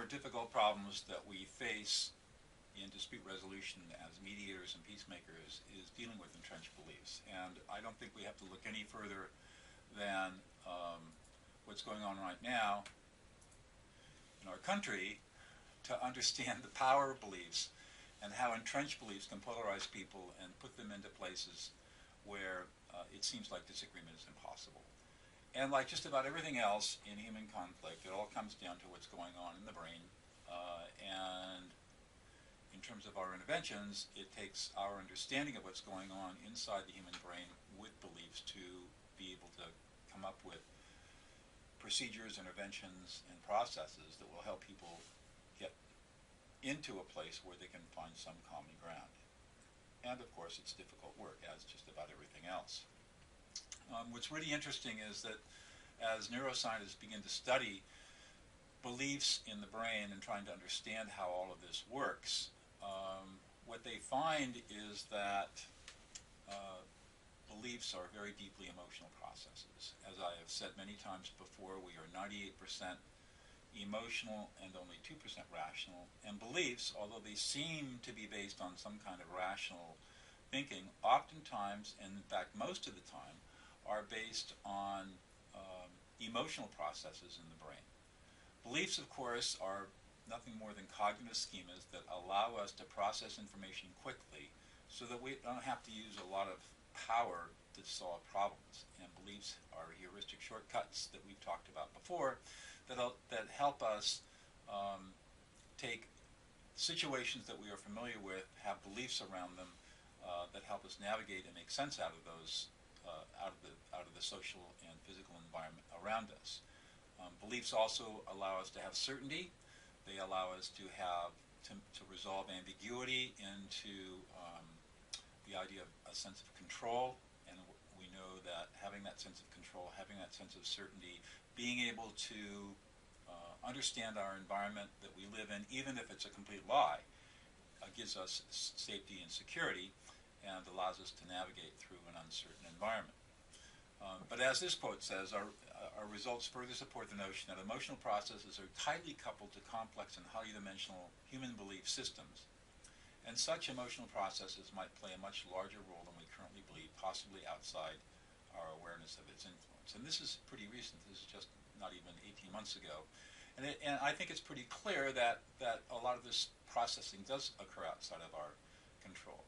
difficult problems that we face in dispute resolution as mediators and peacemakers is dealing with entrenched beliefs. And I don't think we have to look any further than what's going on right now in our country to understand the power of beliefs and how entrenched beliefs can polarize people and put them into places where it seems like disagreement is impossible. And like just about everything else in human conflict, it all comes down to what's going on in the brain. And in terms of our interventions, it takes our understanding of what's going on inside the human brain with beliefs to be able to come up with procedures, interventions, and processes that will help people get into a place where they can find some common ground. And of course, it's difficult work, as just about everything else. What's really interesting is that as neuroscientists begin to study beliefs in the brain and trying to understand how all of this works, what they find is that beliefs are very deeply emotional processes. As I have said many times before, we are 98% emotional and only 2% rational. And beliefs, although they seem to be based on some kind of rational thinking, oftentimes, and in fact most of the time, are based on emotional processes in the brain. Beliefs, of course, are nothing more than cognitive schemas that allow us to process information quickly so that we don't have to use a lot of power to solve problems. And beliefs are heuristic shortcuts that we've talked about before that help us take situations that we are familiar with, have beliefs around them that help us navigate and make sense out of those, out of the social and physical environment around us. Beliefs also allow us to have certainty. They allow us to have to resolve ambiguity into the idea of a sense of control. And we know that having that sense of control, having that sense of certainty, being able to understand our environment that we live in, even if it's a complete lie, gives us safety and security and allows us to navigate through an uncertain environment. But as this quote says, our results further support the notion that emotional processes are tightly coupled to complex and highly dimensional human belief systems, and such emotional processes might play a much larger role than we currently believe, possibly outside our awareness of its influence. And this is pretty recent. This is just not even 18 months ago. And I think it's pretty clear that a lot of this processing does occur outside of our control.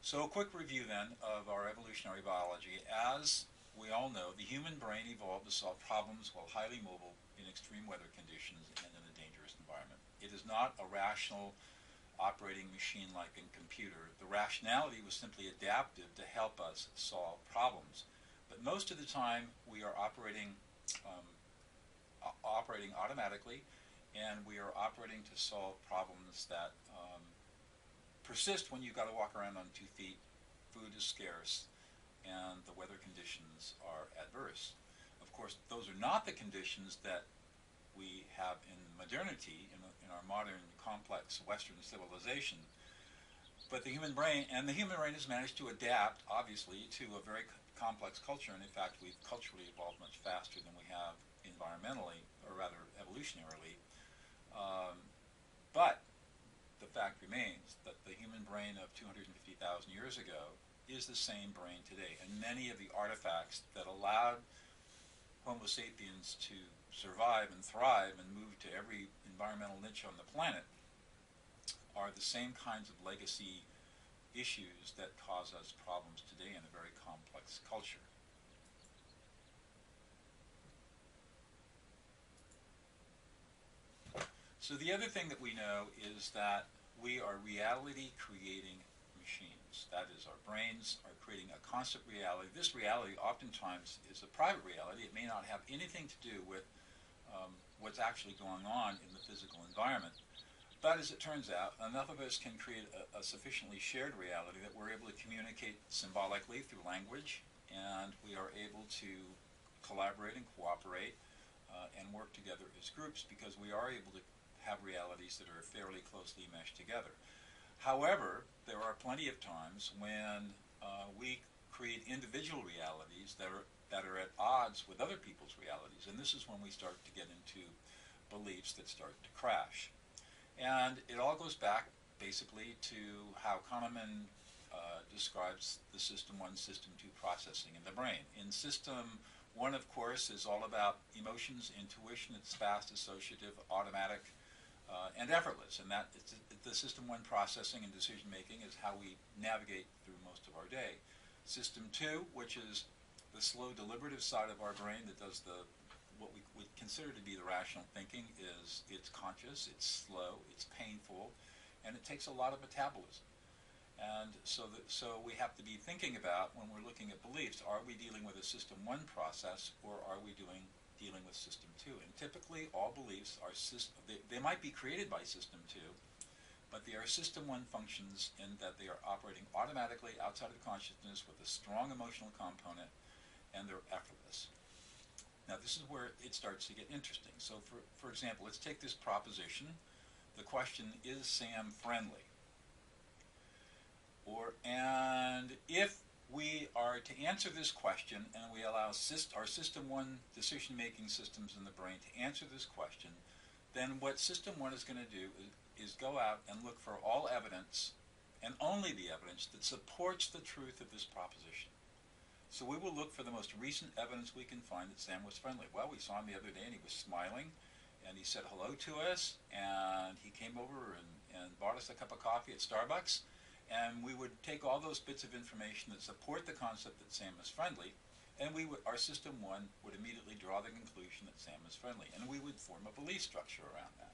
So a quick review then of our evolutionary biology. As we all know, the human brain evolved to solve problems while highly mobile in extreme weather conditions and in a dangerous environment. It is not a rational operating machine like a computer. The rationality was simply adaptive to help us solve problems. But most of the time, we are operating automatically, and we are operating to solve problems that persist when you've got to walk around on 2 feet, food is scarce, and the weather conditions are adverse. Of course, those are not the conditions that we have in modernity, in our modern, complex Western civilization. But the human brain has managed to adapt, obviously, to a very complex culture, and in fact, we've culturally evolved much faster than we have environmentally, or rather evolutionarily. But the fact remains that the human brain of 250,000 years ago is the same brain today, and many of the artifacts that allowed Homo sapiens to survive and thrive and move to every environmental niche on the planet are the same kinds of legacy issues that cause us problems today in a very complex culture. So the other thing that we know is that we are reality creating machines. That is, our brains are creating a constant reality. This reality oftentimes is a private reality. It may not have anything to do with what's actually going on in the physical environment. But as it turns out, enough of us can create a sufficiently shared reality that we're able to communicate symbolically through language, and we are able to collaborate and cooperate and work together as groups because we are able to have realities that are fairly closely meshed together. However, there are plenty of times when we create individual realities that are at odds with other people's realities, and this is when we start to get into beliefs that start to crash. And it all goes back basically to how Kahneman describes the System 1, System 2 processing in the brain. In System 1, of course, is all about emotions, intuition. It's fast, associative, automatic, and effortless. And that the System 1 processing and decision making is how we navigate through most of our day. System 2, which is the slow, deliberative side of our brain that does what we would consider to be the rational thinking, it's conscious, it's slow, it's painful, and it takes a lot of metabolism. And so we have to be thinking about, when we're looking at beliefs, are we dealing with a System 1 process, or are we dealing with System 2? And typically all beliefs are they might be created by System 2, but they are System 1 functions in that they are operating automatically outside of consciousness with a strong emotional component, and they're effortless. Now this is where it starts to get interesting. So for example, let's take this proposition. The question, is Sam friendly? And if we are to answer this question, and we allow our System 1 decision-making systems in the brain to answer this question, then what System 1 is going to do is go out and look for all evidence, and only the evidence, that supports the truth of this proposition. So we will look for the most recent evidence we can find that Sam was friendly. Well, we saw him the other day, and he was smiling, and he said hello to us, and he came over and bought us a cup of coffee at Starbucks. And we would take all those bits of information that support the concept that Sam is friendly, and our System 1 would immediately draw the conclusion that Sam is friendly, and we would form a belief structure around that.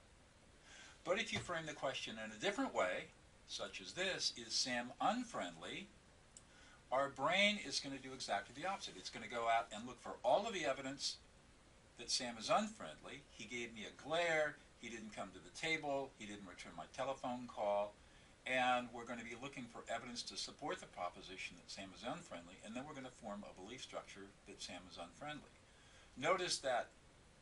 But if you frame the question in a different way, such as this, is Sam unfriendly, our brain is going to do exactly the opposite. It's going to go out and look for all of the evidence that Sam is unfriendly. He gave me a glare, he didn't come to the table, he didn't return my telephone call, and we're going to be looking for evidence to support the proposition that Sam is unfriendly, and then we're going to form a belief structure that Sam is unfriendly. Notice that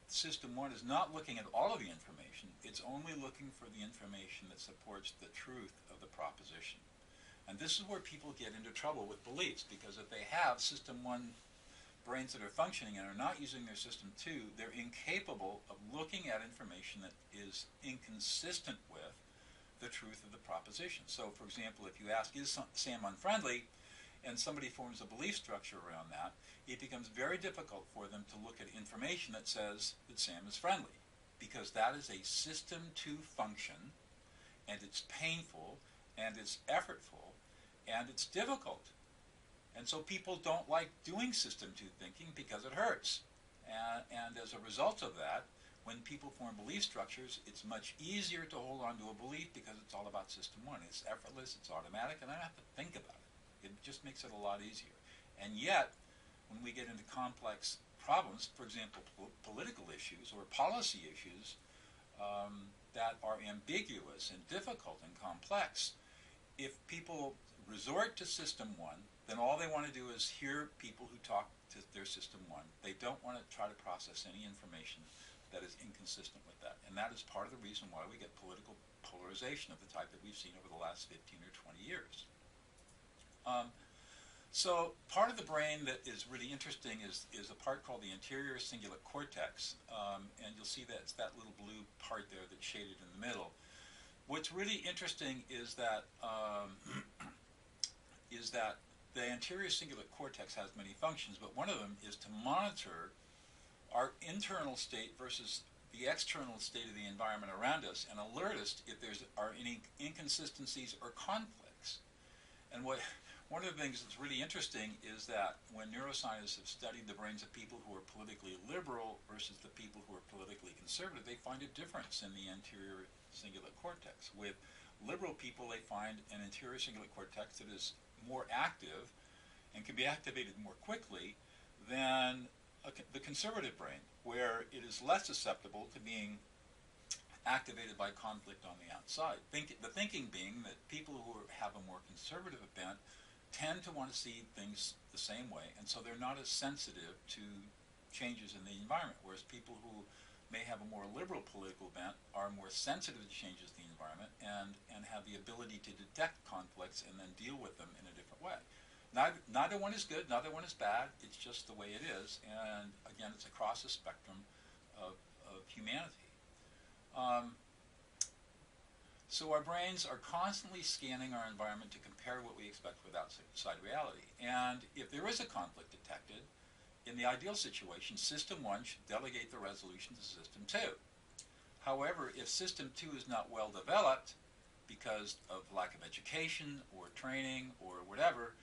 System 1 is not looking at all of the information, it's only looking for the information that supports the truth of the proposition. And this is where people get into trouble with beliefs, because if they have System 1 brains that are functioning and are not using their System 2, they're incapable of looking at information that is inconsistent with the truth of the proposition. So, for example, if you ask, is Sam unfriendly, and somebody forms a belief structure around that, it becomes very difficult for them to look at information that says that Sam is friendly, because that is a System 2 function, and it's painful, and it's effortful, and it's difficult. And so people don't like doing System 2 thinking because it hurts. And as a result of that, when people form belief structures, it's much easier to hold on to a belief because it's all about System 1. It's effortless, it's automatic, and I don't have to think about it. It just makes it a lot easier. And yet, when we get into complex problems, for example, political issues or policy issues that are ambiguous and difficult and complex, if people resort to System 1, then all they want to do is hear people who talk to their System 1. They don't want to try to process any information that is inconsistent with that. And that is part of the reason why we get political polarization of the type that we've seen over the last 15 or 20 years. So part of the brain that is really interesting is a part called the anterior cingulate cortex. And you'll see that it's that little blue part there that's shaded in the middle. What's really interesting is that the anterior cingulate cortex has many functions, but one of them is to monitor our internal state versus the external state of the environment around us, and alert us if there are any inconsistencies or conflicts. And one of the things that's really interesting is that when neuroscientists have studied the brains of people who are politically liberal versus the people who are politically conservative, they find a difference in the anterior cingulate cortex. With liberal people, they find an anterior cingulate cortex that is more active and can be activated more quickly than the conservative brain, where it is less susceptible to being activated by conflict on the outside. The thinking being that people who have a more conservative bent tend to want to see things the same way, and so they're not as sensitive to changes in the environment, whereas people who may have a more liberal political bent are more sensitive to changes in the environment and have the ability to detect conflicts and then deal with them in a different way. Neither one is good, neither one is bad, it's just the way it is, and again, it's across the spectrum of humanity. Um, so our brains are constantly scanning our environment to compare what we expect with outside reality. And if there is a conflict detected, in the ideal situation, System 1 should delegate the resolution to System 2. However, if System 2 is not well developed because of lack of education or training or whatever,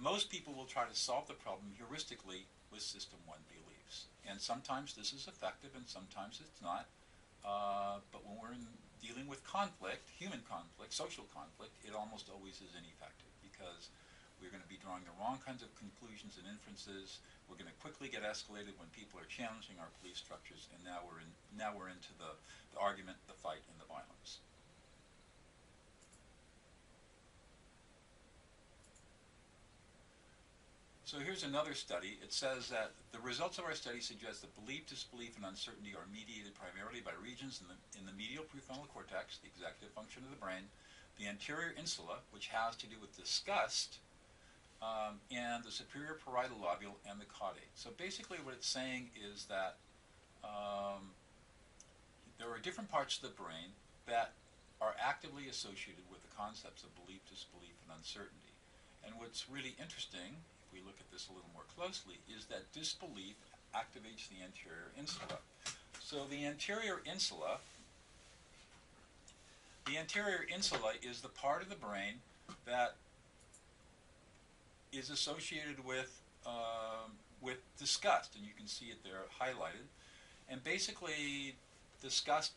most people will try to solve the problem heuristically with System 1 beliefs. And sometimes this is effective and sometimes it's not. But when we're dealing with conflict, human conflict, social conflict, it almost always is ineffective because we're going to be drawing the wrong kinds of conclusions and inferences. We're going to quickly get escalated when people are challenging our belief structures, and now we're into the argument, the fight, and the violence. So here's another study. It says that the results of our study suggest that belief, disbelief, and uncertainty are mediated primarily by regions in the medial prefrontal cortex, the executive function of the brain, the anterior insula, which has to do with disgust, and the superior parietal lobule and the caudate. So basically what it's saying is that there are different parts of the brain that are actively associated with the concepts of belief, disbelief, and uncertainty. And what's really interesting, if we look at this a little more closely, is that disbelief activates the anterior insula. So the anterior insula is the part of the brain that is associated with disgust, and you can see it there highlighted. And basically, disgust,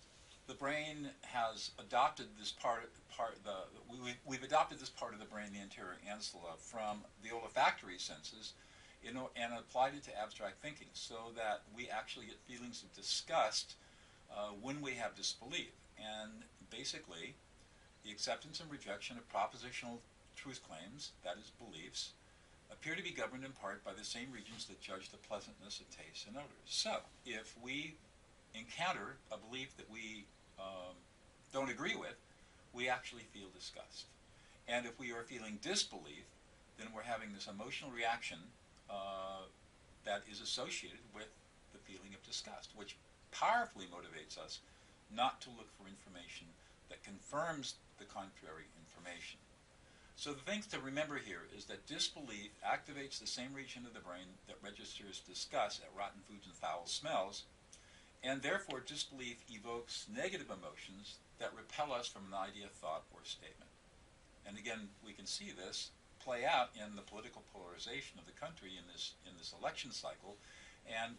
the brain has adopted this we've adopted this part of the brain, the anterior insula, from the olfactory senses, and applied it to abstract thinking, so that we actually get feelings of disgust when we have disbelief. And basically, the acceptance and rejection of propositional truth claims, that is beliefs, appear to be governed in part by the same regions that judge the pleasantness of tastes and odors. So, if we encounter a belief that we don't agree with, we actually feel disgust. And if we are feeling disbelief, then we're having this emotional reaction that is associated with the feeling of disgust, which powerfully motivates us not to look for information that confirms the contrary information. So the things to remember here is that disbelief activates the same region of the brain that registers disgust at rotten foods and foul smells, and therefore disbelief evokes negative emotions that repel us from an idea, thought, or statement. And again, we can see this play out in the political polarization of the country in this election cycle, and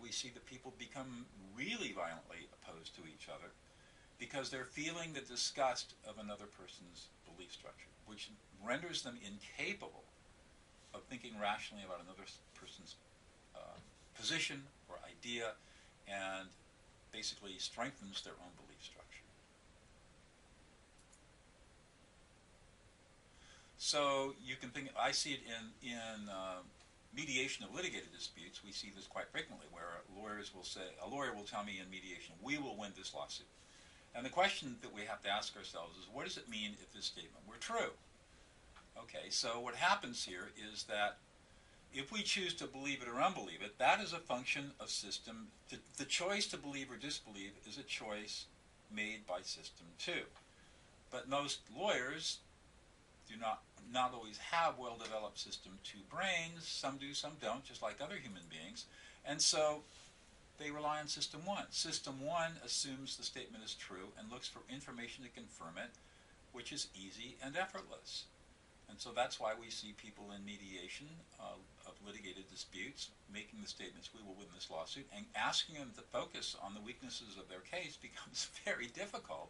we see that people become really violently opposed to each other because they're feeling the disgust of another person's belief structure, which renders them incapable of thinking rationally about another person's position or idea, and basically strengthens their own belief structure. So you can think, I see it in mediation of litigated disputes. We see this quite frequently, where lawyers will say, a lawyer will tell me in mediation, we will win this lawsuit. And the question that we have to ask ourselves is, what does it mean if this statement were true? Okay, so what happens here is that if we choose to believe it or unbelieve it, that is a function of system. The choice to believe or disbelieve is a choice made by system 2. But most lawyers do not always have well-developed system 2 brains. Some do, some don't, just like other human beings. And so they rely on system 1. System 1 assumes the statement is true and looks for information to confirm it, which is easy and effortless. And so that's why we see people in mediation of litigated disputes making the statements, we will win this lawsuit, and asking them to focus on the weaknesses of their case becomes very difficult,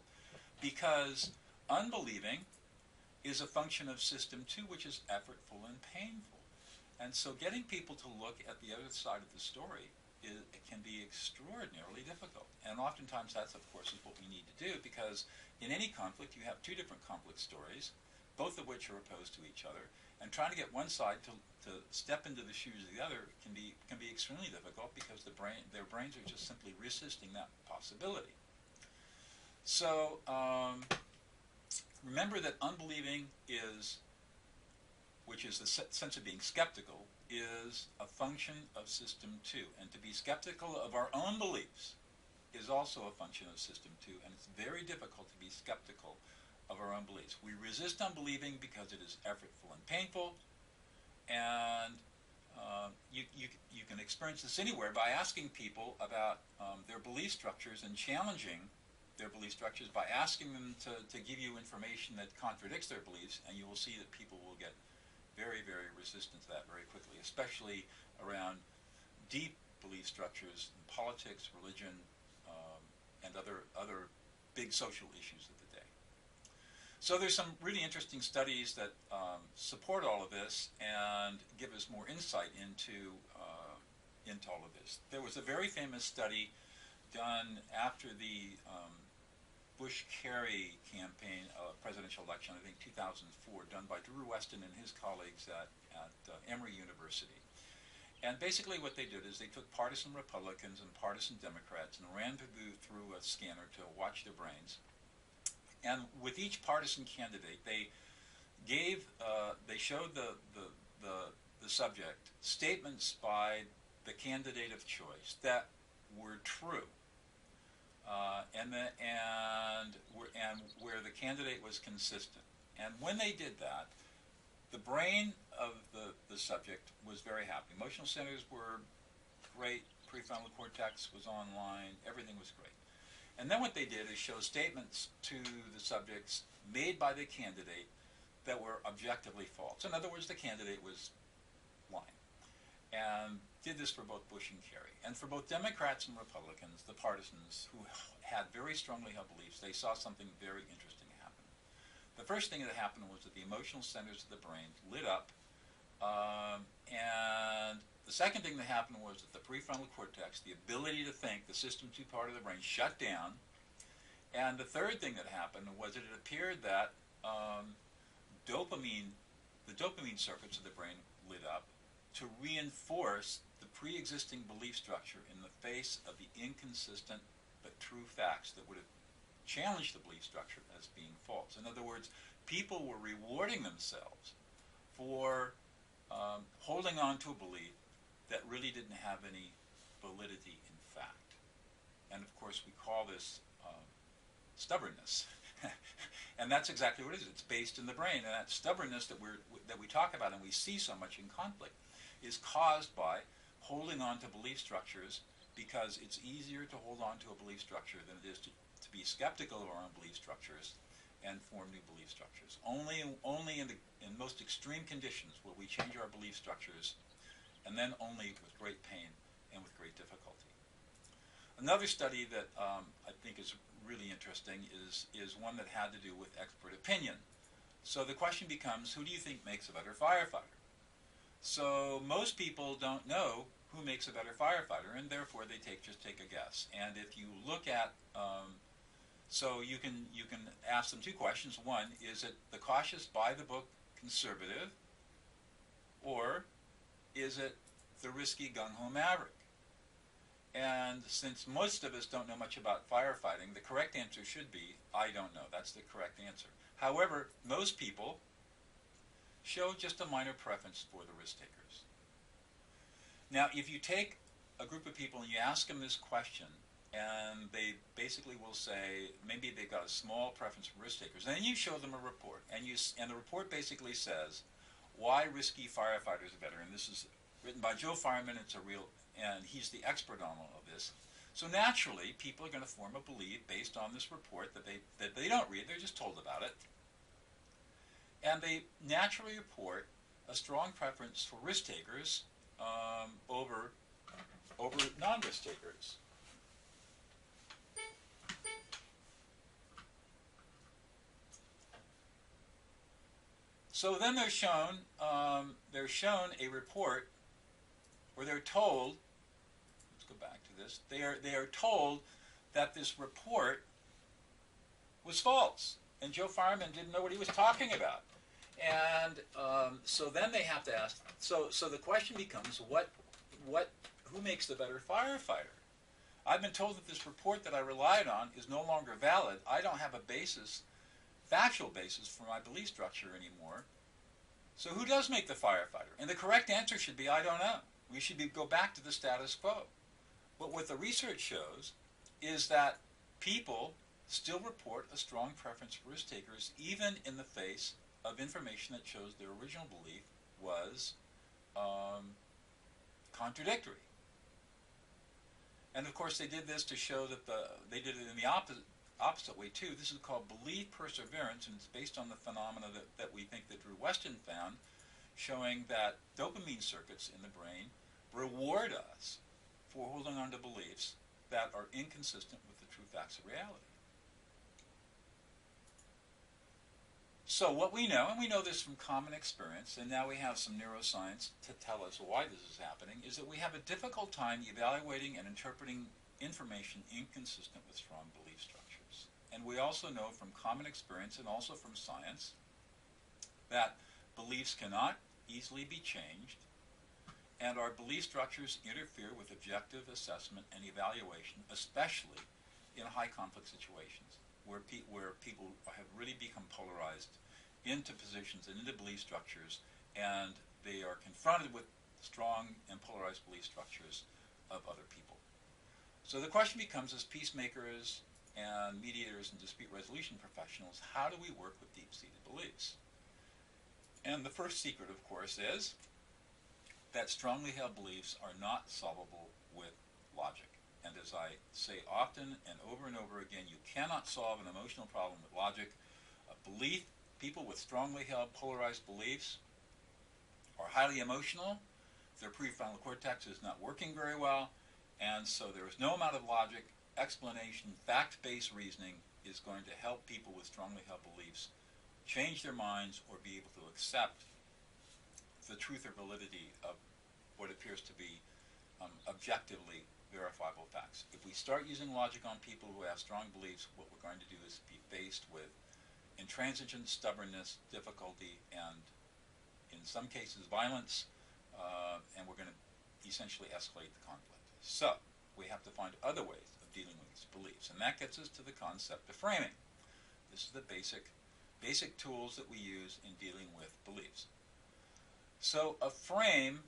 because unbelieving is a function of system 2, which is effortful and painful. And so getting people to look at the other side of the story it can be extraordinarily difficult. And oftentimes that's, of course, is what we need to do, because in any conflict you have two different conflict stories, both of which are opposed to each other, and trying to get one side to step into the shoes of the other can be extremely difficult, because their brains are just simply resisting that possibility. So remember that unbelieving is, which is the sense of being skeptical, is a function of system 2. And to be skeptical of our own beliefs is also a function of system 2, and it's very difficult to be skeptical of our own beliefs. We resist unbelieving because it is effortful and painful, and you can experience this anywhere by asking people about their belief structures and challenging their belief structures by asking them to give you information that contradicts their beliefs, and you will see that people will get very, very resistant to that very quickly, especially around deep belief structures in politics, religion, and other big social issues of the day. So there's some really interesting studies that support all of this and give us more insight into all of this. There was a very famous study done after the Bush-Kerry campaign, presidential election, I think 2004, done by Drew Weston and his colleagues at Emory University. And basically what they did is they took partisan Republicans and partisan Democrats and ran through a scanner to watch their brains. And with each partisan candidate, they showed the subject statements by the candidate of choice that were true, and where the candidate was consistent. And when they did that, the brain of the subject was very happy. Emotional centers were great. Prefrontal cortex was online. Everything was great. And then what they did is show statements to the subjects made by the candidate that were objectively false. In other words, the candidate was lying. And did this for both Bush and Kerry. And for both Democrats and Republicans, the partisans who had very strongly held beliefs, they saw something very interesting happen. The first thing that happened was that the emotional centers of the brain lit up, and the second thing that happened was that the prefrontal cortex, the ability to think, the system 2 part of the brain, shut down. And the third thing that happened was that it appeared that the dopamine circuits of the brain lit up to reinforce the pre-existing belief structure in the face of the inconsistent but true facts that would have challenged the belief structure as being false. In other words, people were rewarding themselves for holding on to a belief that really didn't have any validity in fact. And of course we call this stubbornness. And that's exactly what it is. It's based in the brain, and that stubbornness that we talk about and we see so much in conflict is caused by holding on to belief structures, because it's easier to hold on to a belief structure than it is to be skeptical of our own belief structures and form new belief structures. Only in most extreme conditions will we change our belief structures, and then only with great pain and with great difficulty. Another study that I think is really interesting is one that had to do with expert opinion. So the question becomes, who do you think makes a better firefighter? So most people don't know who makes a better firefighter, and therefore they just take a guess. And if you look at, so you can ask them two questions. One, is it the cautious, by-the-book conservative, or is it the risky gung-ho maverick? And since most of us don't know much about firefighting, the correct answer should be, I don't know. That's the correct answer. However, most people show just a minor preference for the risk takers. Now, if you take a group of people and you ask them this question, and they basically will say, maybe they've got a small preference for risk takers, and then you show them a report, and the report basically says why risky firefighters are better. And this is written by Joe Fireman. It's a real, and he's the expert on all of this. So naturally, people are going to form a belief based on this report that they don't read. They're just told about it. And they naturally report a strong preference for risk takers over non-risk takers. So then they're shown a report where they're told, let's go back to this, they are told that this report was false, and Joe Fireman didn't know what he was talking about. And so then they have to ask, so the question becomes, who makes the better firefighter? I've been told that this report that I relied on is no longer valid. I don't have a basis, factual basis for my belief structure anymore. So who does make the firefighter? And the correct answer should be, I don't know. We should go back to the status quo. But what the research shows is that people still report a strong preference for risk takers even in the face of information that shows their original belief was contradictory. And of course they did this to show that they did it in the opposite way too. This is called belief perseverance, and it's based on the phenomena that we think that Drew Weston found, showing that dopamine circuits in the brain reward us for holding on to beliefs that are inconsistent with the true facts of reality. So what we know, and we know this from common experience, and now we have some neuroscience to tell us why this is happening, is that we have a difficult time evaluating and interpreting information inconsistent with strong belief structures. And we also know from common experience and also from science that beliefs cannot easily be changed, and our belief structures interfere with objective assessment and evaluation, especially in high conflict situations where people have really become polarized into positions and into belief structures, and they are confronted with strong and polarized belief structures of other people. So the question becomes, as peacemakers and mediators and dispute resolution professionals, how do we work with deep-seated beliefs? And the first secret, of course, is that strongly held beliefs are not solvable with logic. And as I say often and over again, you cannot solve an emotional problem with logic. People with strongly held polarized beliefs are highly emotional. Their prefrontal cortex is not working very well, and so there is no amount of logic, explanation, fact-based reasoning is going to help people with strongly held beliefs change their minds or be able to accept the truth or validity of what appears to be objectively verifiable facts. If we start using logic on people who have strong beliefs, what we're going to do is be faced with intransigence, stubbornness, difficulty, and in some cases violence, and we're going to essentially escalate the conflict. So we have to find other ways of dealing with these beliefs, and that gets us to the concept of framing. This is the basic tools that we use in dealing with beliefs. So a frame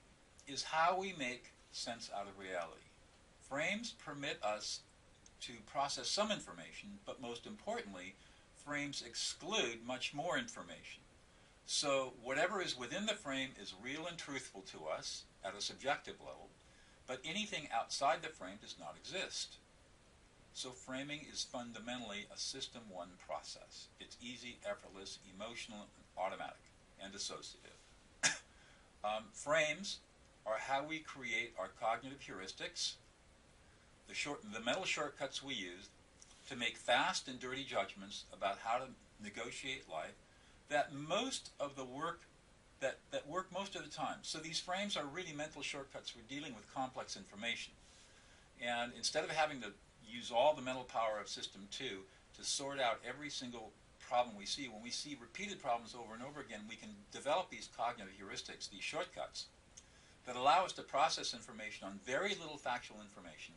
is how we make sense out of reality. Frames permit us to process some information, but most importantly, frames exclude much more information. So whatever is within the frame is real and truthful to us at a subjective level, but anything outside the frame does not exist. So framing is fundamentally a System 1 process. It's easy, effortless, emotional, automatic, and associative. Frames are how we create our cognitive heuristics, the mental shortcuts we use to make fast and dirty judgments about how to negotiate life that work most of the time. So these frames are really mental shortcuts for dealing with complex information. And instead of having to use all the mental power of System 2 to sort out every single problem we see, when we see repeated problems over and over again, we can develop these cognitive heuristics, these shortcuts, that allow us to process information on very little factual information,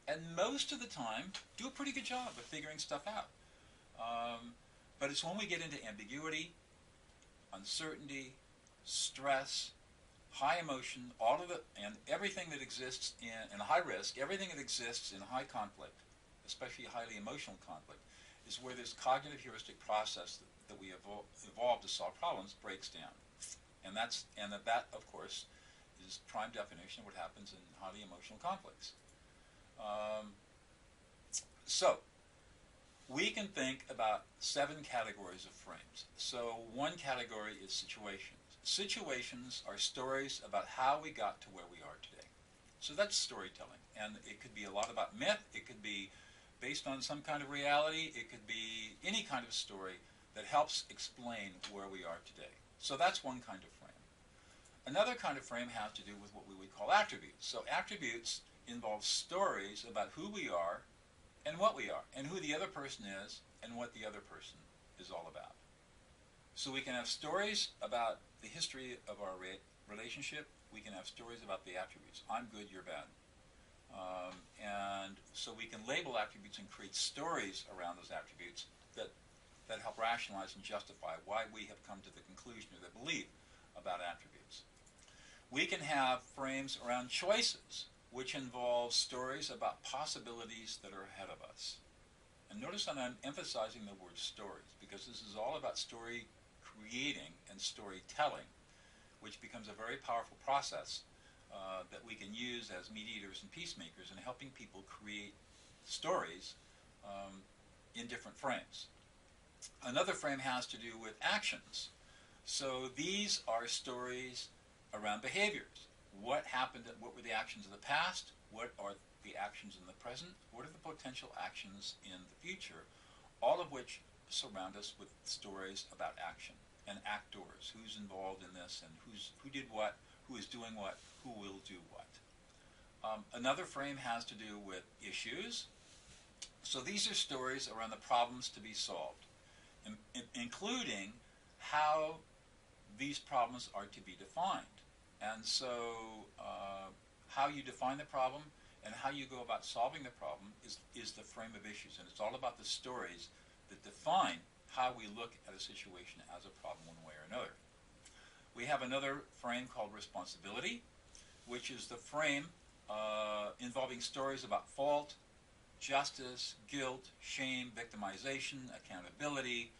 and most of the time do a pretty good job of figuring stuff out. But it's when we get into ambiguity, uncertainty, stress, high emotion, and everything that exists in high risk, everything that exists in high conflict, especially highly emotional conflict, is where this cognitive heuristic process that we evolved to solve problems breaks down. And that, of course, is prime definition of what happens in highly emotional conflicts. So we can think about 7 categories of frames. So one category is situations. Situations are stories about how we got to where we are today. So that's storytelling. And it could be a lot about myth. It could be based on some kind of reality. It could be any kind of story that helps explain where we are today. So that's one kind of frame. Another kind of frame has to do with what we would call attributes. So attributes involve stories about who we are and what we are, and who the other person is and what the other person is all about. So we can have stories about the history of our relationship. We can have stories about the attributes. I'm good, you're bad. And so we can label attributes and create stories around those attributes that help rationalize and justify why we have come to the conclusion or the belief about attributes. We can have frames around choices. which involves stories about possibilities that are ahead of us. And notice that I'm emphasizing the word stories, because this is all about story creating and storytelling, which becomes a very powerful process that we can use as mediators and peacemakers in helping people create stories in different frames. Another frame has to do with actions. So these are stories around behaviors. What happened, what were the actions of the past? What are the actions in the present? What are the potential actions in the future? All of which surround us with stories about action and actors. Who's involved in this and who did what, who is doing what, who will do what. Another frame has to do with issues. So these are stories around the problems to be solved, including how these problems are to be defined. And so how you define the problem and how you go about solving the problem is the frame of issues. And it's all about the stories that define how we look at a situation as a problem one way or another. We have another frame called responsibility, which is the frame involving stories about fault, justice, guilt, shame, victimization, accountability,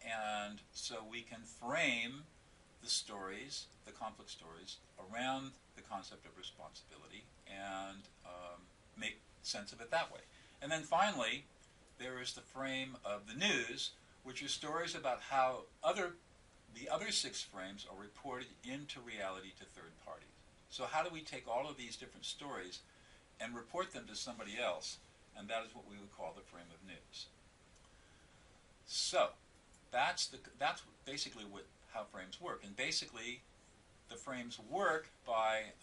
and so we can frame the stories, the conflict stories, around the concept of responsibility and make sense of it that way. And then finally, there is the frame of the news, which is stories about how the other 6 frames are reported into reality to third parties. So how do we take all of these different stories and report them to somebody else? And that is what we would call the frame of news. So that's basically how frames work. And basically, the frames work by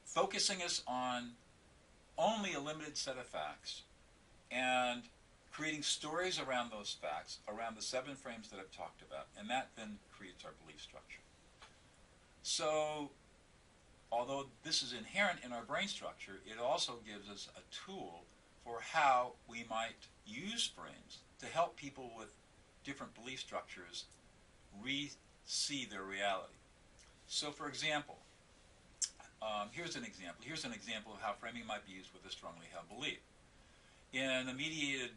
focusing us on only a limited set of facts and creating stories around those facts, around the 7 frames that I've talked about, and that then creates our belief structure. So, although this is inherent in our brain structure, it also gives us a tool for how we might use frames to help people with different belief structures re-see their reality. So, for example, here's an example. Here's an example of how framing might be used with a strongly held belief. In the mediation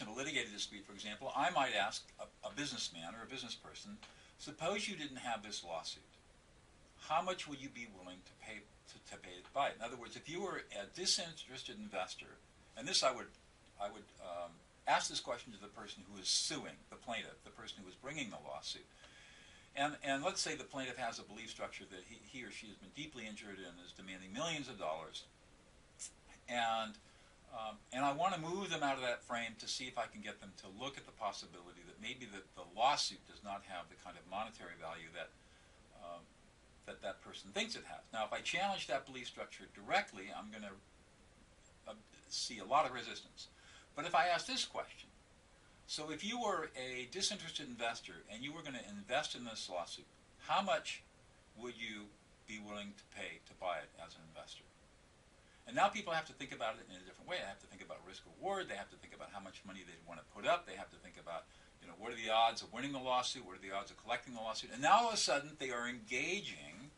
of a litigated dispute, for example, I might ask a businessman or a business person, suppose you didn't have this lawsuit, how much would you be willing to pay to buy it? In other words, if you were a disinterested investor, and this I would ask this question to the person who is suing, the plaintiff, the person who is bringing the lawsuit. And let's say the plaintiff has a belief structure that he or she has been deeply injured and is demanding millions of dollars. And I want to move them out of that frame to see if I can get them to look at the possibility that maybe the lawsuit does not have the kind of monetary value that that person thinks it has. Now, if I challenge that belief structure directly, I'm going to see a lot of resistance. But if I ask this question, so if you were a disinterested investor and you were going to invest in this lawsuit, how much would you be willing to pay to buy it as an investor? And now people have to think about it in a different way. They have to think about risk reward. They have to think about how much money they'd want to put up. They have to think about, what are the odds of winning the lawsuit? What are the odds of collecting the lawsuit? And now all of a sudden they are engaging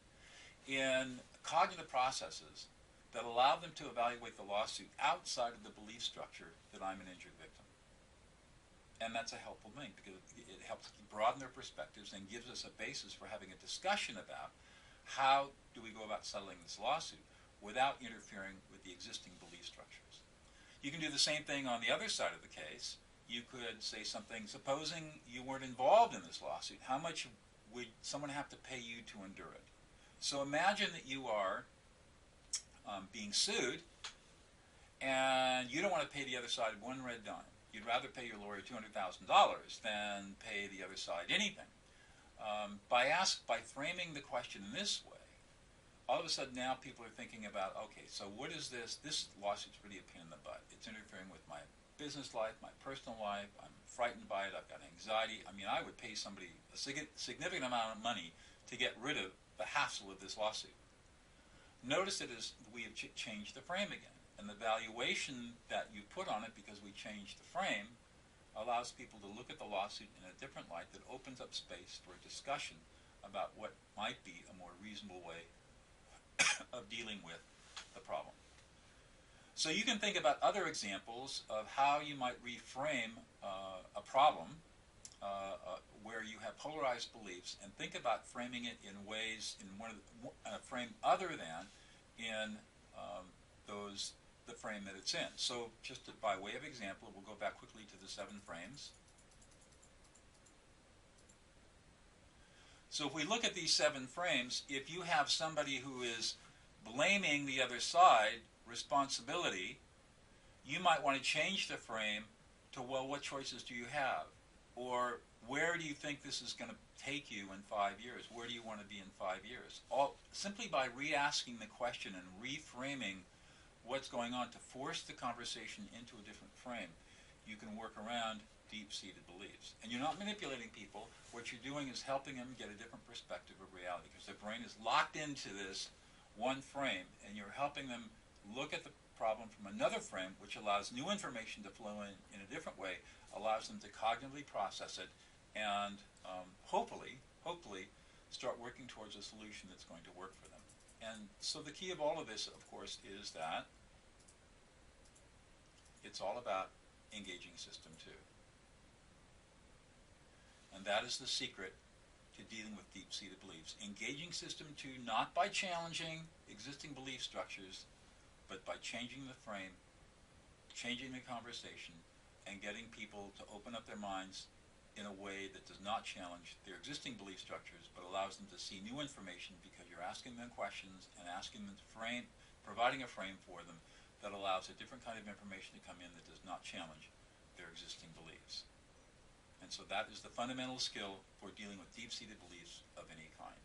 in cognitive processes that allow them to evaluate the lawsuit outside of the belief structure that I'm an injured victim. And that's a helpful thing because it helps broaden their perspectives and gives us a basis for having a discussion about how do we go about settling this lawsuit without interfering with the existing belief structures. You can do the same thing on the other side of the case. You could say something, supposing you weren't involved in this lawsuit, how much would someone have to pay you to endure it? So imagine that you are being sued and you don't want to pay the other side one red dime. You'd rather pay your lawyer $200,000 than pay the other side anything. By framing the question in this way, all of a sudden now people are thinking about, okay, so what is this? This lawsuit's really a pain in the butt. It's interfering with my business life, my personal life. I'm frightened by it. I've got anxiety. I mean, I would pay somebody a significant amount of money to get rid of the hassle of this lawsuit. Notice that we have changed the frame again. And the valuation that you put on it because we changed the frame allows people to look at the lawsuit in a different light that opens up space for a discussion about what might be a more reasonable way of dealing with the problem. So you can think about other examples of how you might reframe a problem where you have polarized beliefs, and think about framing it in ways, in one of a frame other than in the frame that it's in. So just by way of example, we'll go back quickly to the 7 frames. So if we look at these 7 frames, if you have somebody who is blaming the other side responsibility, you might want to change the frame to, well, what choices do you have? Or where do you think this is going to take you in 5 years? Where do you want to be in 5 years? Simply by re-asking the question and reframing what's going on to force the conversation into a different frame, you can work around deep-seated beliefs. And you're not manipulating people. What you're doing is helping them get a different perspective of reality, because their brain is locked into this one frame, and you're helping them look at the problem from another frame, which allows new information to flow in a different way, allows them to cognitively process it, and hopefully start working towards a solution that's going to work for them. And so the key of all of this, of course, is that it's all about engaging system 2. And that is the secret to dealing with deep-seated beliefs. Engaging system 2 not by challenging existing belief structures, but by changing the frame, changing the conversation, and getting people to open up their minds in a way that does not challenge their existing belief structures, but allows them to see new information, because you're asking them questions and asking them to frame, providing a frame for them that allows a different kind of information to come in that does not challenge their existing beliefs. And so that is the fundamental skill for dealing with deep-seated beliefs of any kind.